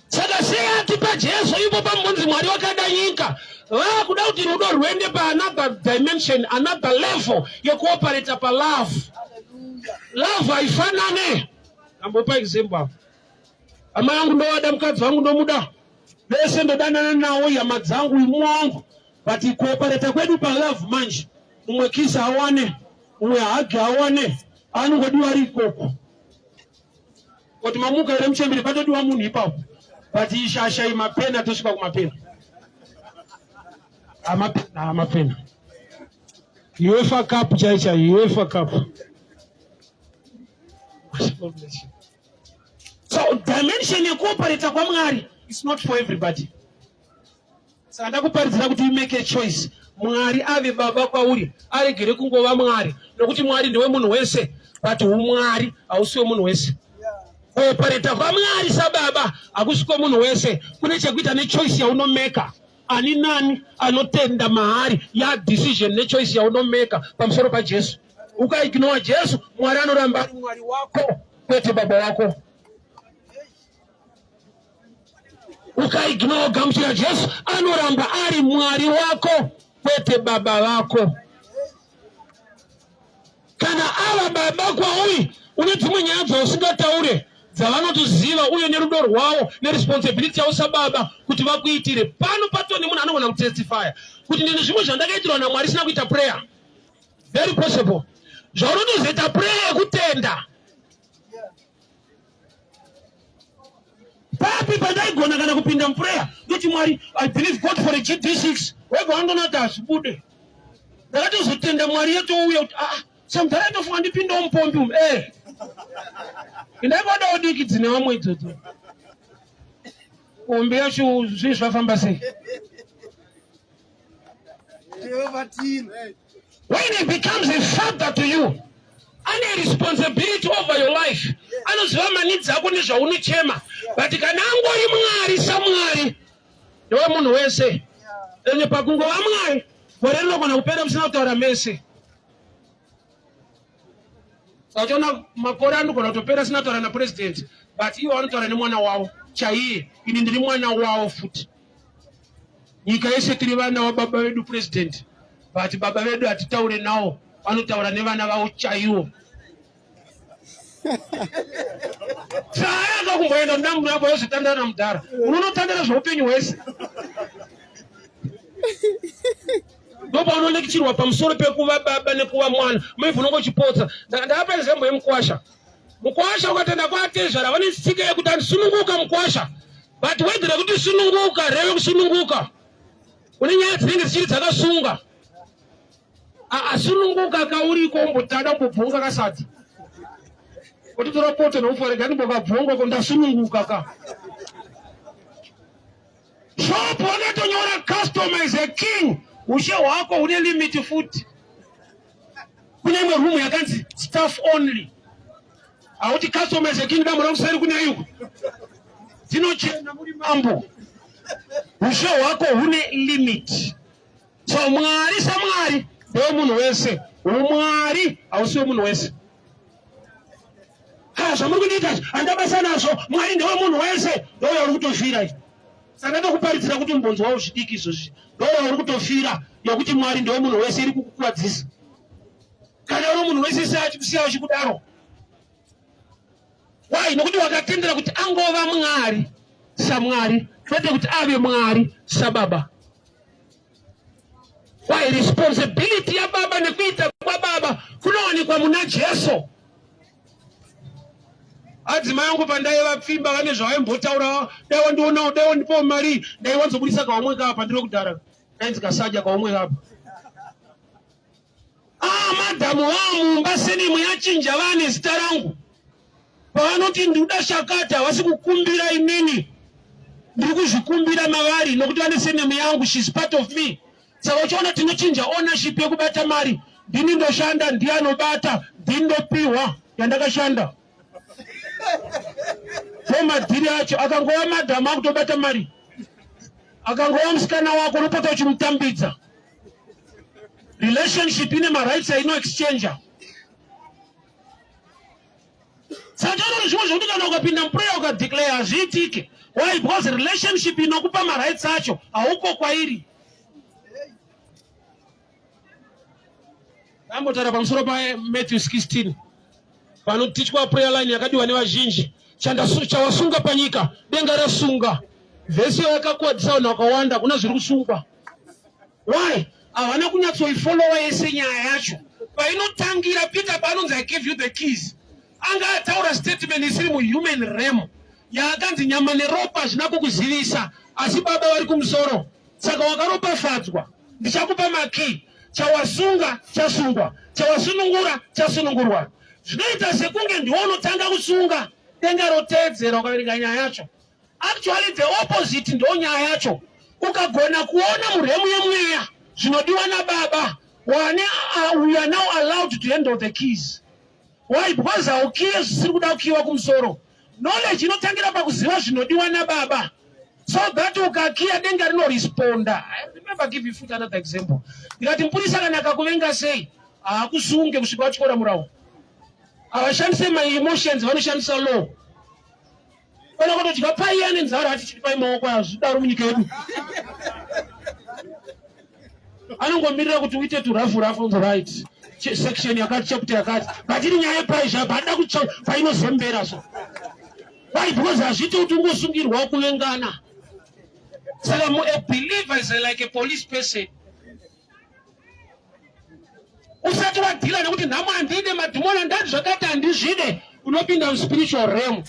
C: Saka seatipa Jesu ipo pambunzi Mwari wakada nyika. Kuda kuti rudo rwende pa another dimension, another level yekuoperate pa love. Love haifanane. Ambopa example. Ama yangu ndo wada mkadzi wangu ndo muda. Bese ndo danana nawo ya madzangu imwangu. But kuoperate kwedu pa love manje. Umwekisa awane. Uwe haki awane. Anu ngodiwa rikoko. Wati mamuka ile mchembili pato duwa muni ipapo. But ishasha imapena tushipa kumapena. Amapena. UEFA Cup chaicha, UEFA Cup. So dimension ya kuoperate kwa Mwari is not for everybody. So ndakuparizira kuti you make a choice. Mwari ave baba kwa uri, aregere kungova Mwari. Nokuti Mwari ndiwe munhu wese, but HuMwari ausiwe munhu wese. Kuoperate kwa Mwari sababa akusiko munhu wese. Kune chekuita ne choice ya unomeka. Ani nani anotenda mahari ya decision ne choice ya unomeka pamusoro pa Jesu. Ukaignore Jesu, Mwari anoramba ari Mwari wako, kwete baba wako. Ukaignore gamuchira Jesu, anoramba ari Mwari wako, kwete baba wako. Kana ava baba kwa ui, unedzimwe nyaya usingataure. Dzavanotoziva uye nerudo rwavo neresponsibility yavo sababa kuti vakuitire. Pano patoni munhu anogona kutestifya kuti ndine zvimwe zvandakaitirwa naMwari sina kuita prayer. Very possible. Zvaunotozoita prayer yekutenda. Papi pandaigona kana kupinda muprayer ndoti Mwari, I believe God for a GD6. Wega wandonati hazvibude. Ndakatozotenda Mwari yetouya kuti samutara itofunga ndipinda mupombi umu. Ndaikoda udiki dzine vamwe idzodzo. Pombi yacho zvinhu zvafamba sei? When it becomes a father to you, ane responsibility over your life. Anoziva manidzi ako nezvaunochema. But kana angori Mwari saMwari, ndiwe munhu wese. Ende pakungova Mwari, gore rinogona kupera musina kutaura mese. Sachiona makore anogona kutopera sina kutaura napresident, but iwo anotaura nemwana wavo chaiye. Ini ndiri mwana wavo futi. Nyika yese tiri vana wababa vedu president, but baba vedu hatitaure nawo, vanotaura nevana vavo chaiwo. Saka kumboenda ndamu yako yose tandana mudhara. Unotandana zveupenyu hwese. Ndopa unolekchirwa pamusoro pekuva baba nekuva mwana. Maivhu nongochipotsa. Ndapa example yemukwasha. Mukwasha ukatenda kwatezvara vane tsika yekuti andisununguka mukwasha. But wedhera kuti sununguka, reve kusununguka. Une nyaya dzinenge dzichiri dzakasunga. Asununguka kauriko umbotada kubvunga kasati. Kuti toropoto nouforega ndimbokabvunga ko ndasununguka ka. Shop wanatonyora customer is a king. Ushe wako une limit futi. Kune imwe room yakanzi staff only. Auti customer is a king ndamu ramusari kune yuko. Dzinochena muri mambo. Ushe wako une limit. So Mwari saMwari ndiwe munhu wese. HuMwari ausiwe munhu wese. Zvamuri kuita andabasa nazvo Mwari ndiwe munhu wese. Ndiwe uri kutofira. Saka ndokuparidzira kuti mbonzo wawo zvidiki izvozvi. Ndiwe uri kutofira yokuti Mwari ndiwe munhu wese iri kukukwadzisa. Kana uri munhu wese siya uchikudaro. Why? Nokuti wakatendera kuti angova mwari samwari, kwete kuti ave mwari sababa. Why? Responsibility ya baba nekuita kwa baba kunowanikwa muna Jesu. Adzimai angu pandai vapfimba vane zvavaimbotaura, dai wandiona, dai wandipawo mari, dai wanzobudisa kaomwe kapa ndiro kudhara, dai ndikasadya kaomwe kapa. Madhamu vamumba senimu yachinja vane zita rangu. Pavanoti nduda shakata havasi kukumbira inini, ndiri kuzvikumbira mavari nokuti vane senimu yangu, she's part of me. Saka uchiona tinochinja ownership yekubata mari, ndini ndoshanda, ndiye anobata, ndini ndopiwa yandakashanda. So madhiri acho akangova madhamu akutobata mari, akangova musikana wako unopota uchimutambidza. Relationship ine marights aino exchanger. Saka zvimwe zvokuti kana ukapinda muprayer ukadeclare hazviitike. Why? Because relationship inokupa marights acho hauko kwairi. Ambotara pamusoro pa Matthew 16. Panotichwa prayer line yakadiwa nevazhinji. Chawasunga panyika, denga rasunga. Vhesi yakakwadzisa vanhu vakawanda kuna zviri kusungwa. Why? Havana kunyatsoifollowa yese nyaya yacho. Painotangira Peter paanonzi I gave you the keys. Anga ataura statement isiri muhuman realm. Yakanzi nyama neropa zvina kukuzivisa, asi baba vari kumusoro. Saka wakaropafadzwa, ndichakupa makey. Chawasunga chasungwa, chawasunungura chasunungurwa. Zvinoita sekunge ndiwo unotanga kusunga, denga roteedzera ukaverenga nyaya yacho. Actually the opposite ndo nyaya yacho. Ukagona kuona muremu yemweya zvinodiwa nababa, we are now allowed to handle the keys. Why? Because haukiye zvisiri kuda kukiwa kumusoro. Knowledge inotangira pakuziva zvinodiwa nababa, so that ukakiya denga rinoresponda. I remember give you another example. Ndikati mupurisa kana akakuvenga sei, haakusunge kusvika wachikora murawo. Havashandise my emotions, vanoshandisa law. Kana kutodya pai ane nzara hatichiti pai maoko azvidaro munyika yedu. Anongomirira kuti uite turafu on the right. Section yakati chapter yakati. Batiri nyaya yepai zvabada kutsva painozembera so. Why? Because hazviti kuti ungosungirwa kuvengana. Saka a believer is like a police person. Usati wadhila nekuti nhamo handide madhimoni ndati zvakati handizvide, unopinda spiritual realm,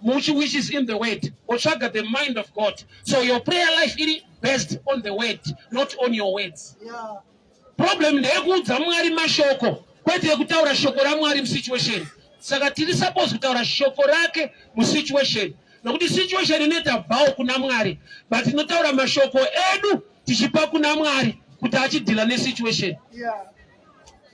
C: which is in the word. Otsvaga the mind of God. So your prayer life is based on the word, not on your words.
B: Yeah.
C: Problem ndeyekuudza Mwari mashoko, kwete yekutaura shoko raMwari musituation. Saka tiri suppose kutaura shoko rake musituation. Nokuti situation inoita bhawo kuna Mwari, but inotaura mashoko edu tichipa kuna Mwari kuti achidhila nesituation.
B: Yeah.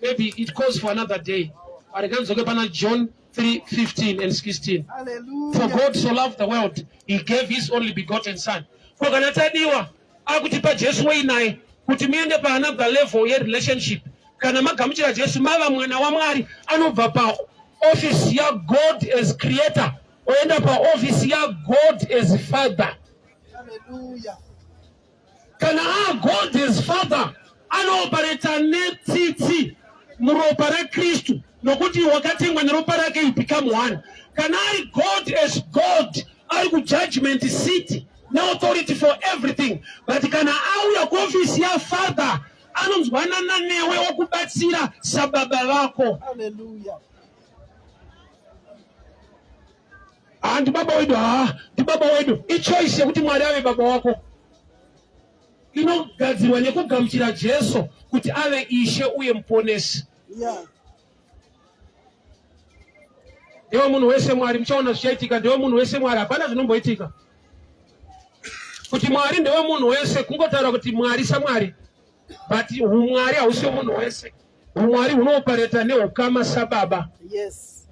C: Maybe it calls for another day. Arikanzoke pana John 3:15 and 16.
B: Hallelujah.
C: For God so loved the world, he gave his only begotten son. Kwa kana tadiwa, akutipa Jesu weinaye, kuti miende pa another level ye relationship. Kana magamuchira Jesu mava mwana wa Mwari, anobva pa office ya God as creator, oenda pa office ya God as father.
B: Hallelujah.
C: Kana God as father, anopareta netiti muropa raKristu, nokuti wakatengwa neropa rake you become one. Kana ari God as God, ari ku judgment seat, no authority for everything. But kana auya ku office ya father, anonzwanana newe wokubatsira sababa vako.
B: Hallelujah.
C: Ndi baba wedu, ichoice yekuti Mwari ave baba wako inogadzirwa nekugamuchira Jesu kuti ave ishe uye muponesi.
B: Yeah.
C: Ndewe munhu wese Mwari, muchaona zvichaitika. Ndewe munhu wese Mwari, hapana zvinomboitika. Kuti Mwari ndewe munhu wese, kungotaura kuti Mwari saMwari, but HuMwari hausiwo munhu wese. HuMwari hunopareta neukama sababa.
B: Yes.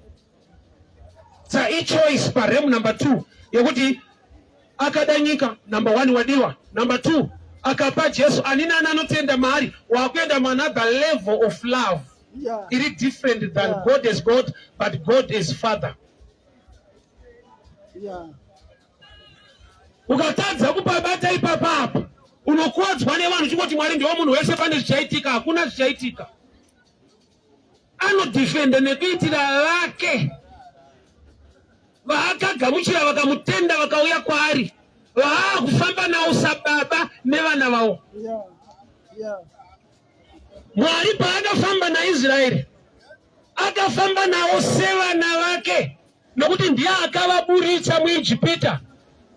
C: Sa ichoice paremu number 2 yekuti akada nyika, number 1 wadiwa, number 2 akapa Jesu, anina anotenda maari wakuenda another level of love.
B: Yeah.
C: It is different than
B: Yeah.
C: God is God, but God is Father.
B: Yeah.
C: Ukatadza kupabata ipapa unokuwadzwa nevanhu chingoti Mwari ndiwo munhu wese, pane zvichaitika, hakuna zvichaitika. Anodefenda nekuitira lake. vakagamuchira vakamutenda vakauya kwaari vaakufamba nawo sababa nevana vavo. Mwari paakafamba naIsraeri akafamba nawo sevana vake nokuti ndiye akavaburitsa muIjipita.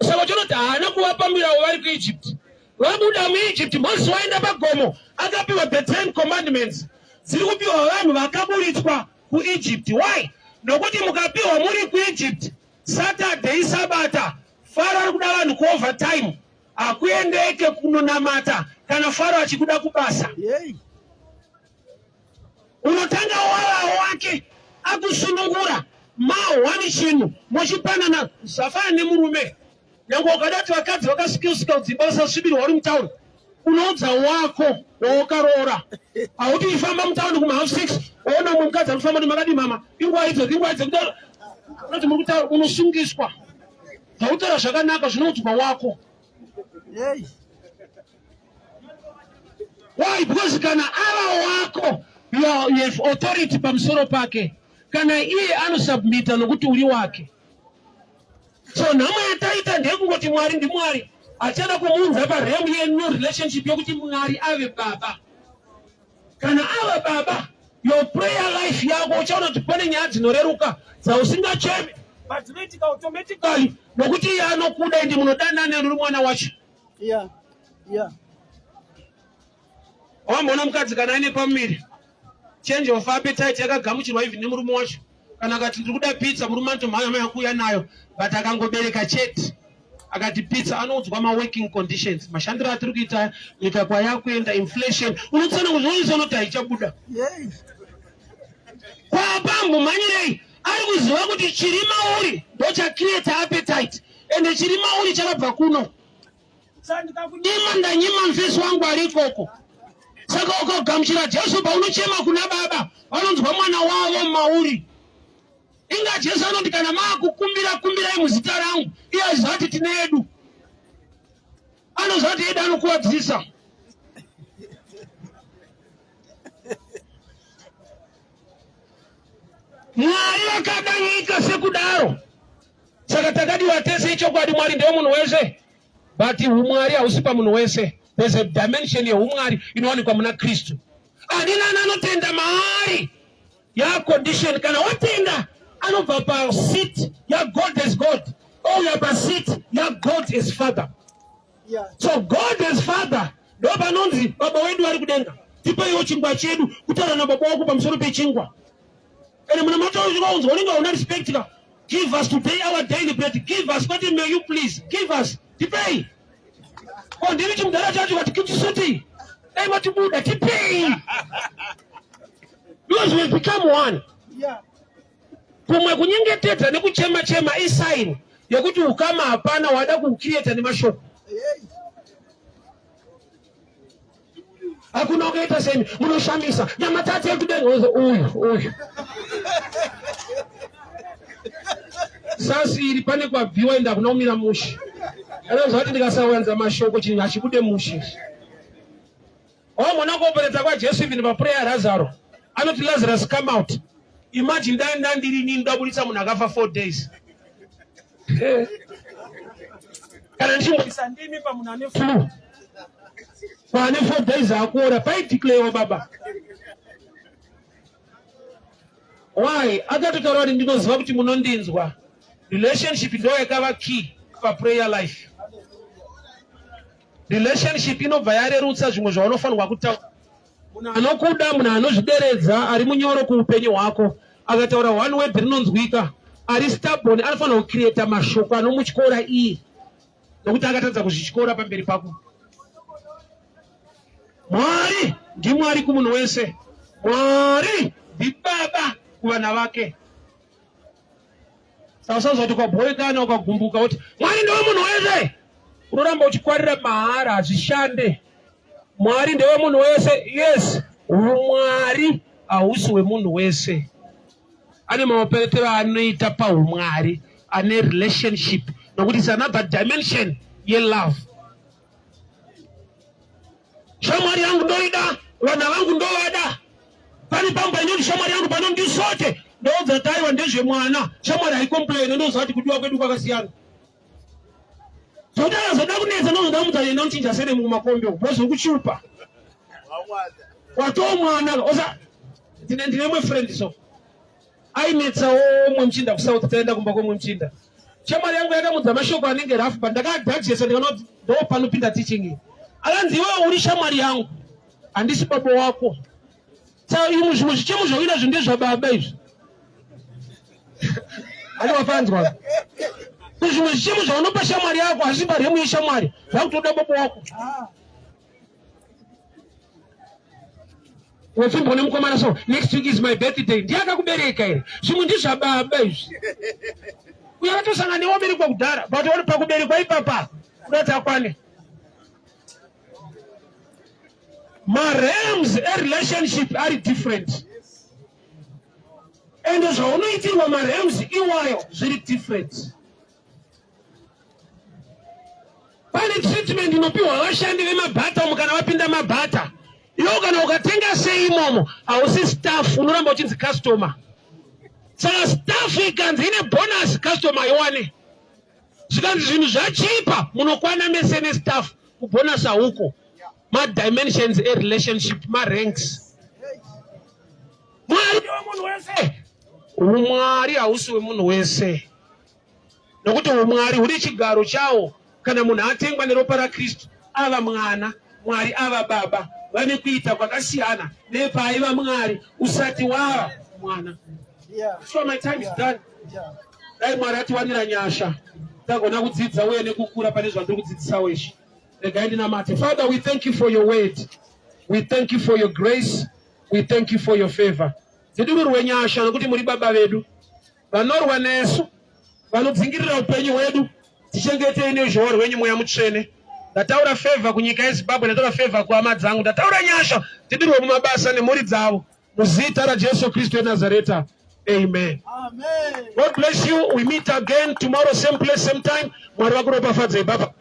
C: Saka chinoti haana kuvapambirawo vari kuIjipti. Vabuda muIjipti, Mozisi waenda pagomo akapiwa the 10 commandments dziri kupiwa vanhu vakaburitswa kuIjipti. Why? Nokuti mukapiwa muri kuIjipti Saturday Sabata Faro ari kuda vanhu kuovertime hakuendeke kunonamata kana Faro achikuda kubasa. Unotanga wala wake akusunungura wani chinhu mochipanana zvafana nemurume. Nyange ukadati vakadzi vakasvika kudzimba svibiri wari mutauni unoudza wako wawakarora. Hauti uchifamba mutauni kuma6 waona mumwe mukadzi arikufamba nemakadi mama inguva idzo kutaura unoti muri kutaura unosungiswa. Hautaura zvakanaka zvinoudzwa wako. Why? Because kana ava wako you have authority pamusoro pake. Kana iye anosubmita nokuti uri wake. So nhamo yataita ndeyekungoti Mwari ndiMwari achada kumuunza paremu yeno relationship yokuti Mwari ave baba. Kana ava baba your prayer life yako uchaona kuti pane nyaya dzinoreruka dzausingachemi but dzinoitika automatically nokuti iye anokuda ende munodanana uri mwana wacho. Wamboona mukadzi kana aine pamuviri change of appetite yakagamuchirwa even nemurume wacho. Kana akati ndiri kuda pizza murume anoti mhanya yakuuya nayo but akangobereka chete akati pizza anoudzwa maworking conditions mashandiro atiri kuita nyika kwayakuenda inflation unotsana kuzvonisa unoti haichabuda. Kwapambo manyirei ari kuziva kuti chiri mauri ndochacreate appetite ende chiri mauri chakabva kuno. Ndikakunyima ndanyima mfesi wangu ari ikoko. Saka ukagamuchira Jesu paunochema kuna baba vanonzwa mwana wavo mauri. Inga Jesu anoti kana maakukumbirai muzita rangu iye azati tine edu. Anozati edu anokuwadzisa. Mwari vakada nyika sekudaro. Saka takadiwa tese ichokwadi Mwari ndewe munhu wese. But HuMwari hausi pamunhu wese. There's a dimension yeHuMwari inowanikwa muna Kristu. Andina anotenda maari ya condition kana watenda anobva paseat ya God as God. Oh, ya paseat ya God as Father. So God as Father ndo panonzi baba wedu ari kudenga. Tipeiwo chingwa chedu kutaura nababa wako pamusoro pechingwa. Ene muna matauzwa unenge una respect ka. Give us today our daily bread. Give us, what may you please? Give us. Tipei. Oh, ndiri chimudara chacho kati kichisuti. Dai matibuda tipei. Because we become one. Kumwe kunyengetedza nekuchema isign yekuti ukama hapana wada kucreate nemashoko. Hakuna ukaita semi munoshamisa nyama tatu yekudenga uyu. Sasi iri pane kwabviwa enda kunomira mushi. Anozvati ndikasawanza mashoko chinhu hachibude mushi. Mwana kuopereta kwa Jesu even paprayer Lazaro. Anoti Lazarus come out. Imagine ndandiri nini ndabulitsa munhu akafa 4 days. Kana ndichimbisa ndimi pamunhu ane flu. Pane 4 days akuora paideclare baba. Why? Akatotaura kuti ndinoziva kuti munondinzwa. Relationship ndo yakava key pa prayer life. Relationship inobva yarerutsa zvimwe zvaunofanirwa kutaura. Munhu anokuda, munhu anozvideredza, ari munyoro kuupenyu hwako, akataura one word rinonzwika, ari stubborn, anofanira kucreate mashoko anomutyora iye. Nokuti akatadza kuzvityora pamberi pako. Mwari ndiMwari kumunhu wese. Mwari ndibaba kuvana vake. Sausazoti kwabhoekana ukagumbuka kuti Mwari ndewe munhu wese. Unoramba uchikwarira mahara hazvishande. Mwari ndewe munhu wese. Yes, HuMwari hausi wemunhu wese. Ane maoperetero anoita paHuMwari, ane relationship. Nokuti it's another dimension ye love. Shamwari yangu ndoida, vana vangu ndovada. Pani pamba inoti shamwari yangu panondisote. ndoza taiwa ndezve mwana shamwari haicomplain ndozati kudiwa kwedu kwakasiyana zodara zoda kunetsa nozoda mutanyenda kuchinja sere mumakombe bozvi kuchupa watoo mwana osa ndine mwe friend so ainetsawo mwe mchinda kusouth taenda kumba komwe mchinda shamwari yangu yakamudza mashoko anenge rafu pandakadhajesa ndikanoti ndo panopinda teaching akanzi iwewe uri shamwari yangu handisi babo wako saka imwe zvimwe zvichemo zvakuita zvo ndezvababa izvi anowafanzwa zvimwe zvichemo zvaunopa shamwari yako hasi paremu yeshamwari zvakutoda babo wako wepfimbo nemukomana so next week is my birthday ndiakakubereka here zvimwe ndizvababa izvi uyo akatosangana newaberekwa kudhara but pakuberekwa ipapa kudati akwane ma-realms relationship are different and zvaunoitirwa ma-realms iwayo zviri different. Pane treatment inopiwa vashandi vemabhata kana vapinda mabhata iwo kana ukatenga sei imomo hausi staff unoramba uchinzi customer saka staff ikanzi ine bonus customer iwane zvikanzi zvinhu zvachipa munokwana mese nestaff kubonus hauko ma-dimensions relationship ma-ranks mwari wemunhu wese umwari hausi wemunhu wese nokuti umwari huri chigaro chawo kana munhu atengwa neropa raKristu ava mwana mwari ava baba vane kuita kwakasiyana nepaiva mwari usati wava mwana. So my time is done. Dai mwari atiwanira nyasha tagona kudzidza uye nekukura pane zvandiri kudzidzisa weshe. Father, we thank you for your word. We thank you for your grace. We thank you for your favor. Tidirwe nyasha nokuti muri baba vedu vanorwa nesu vanodzingirira upenyu hwedu tichengetei nezhoro rwenyu mweya mutsvene. Ndataura favor kunyika yeZimbabwe, ndataura favor kuhama dzangu, ndataura nyasha tidirwe mumabasa nemhuri dzavo muzita raJesu Kristu weNazareta. Amen.
B: Amen.
C: God bless you. We meet again tomorrow, same place, same time. Mwari vakuropafadzei baba.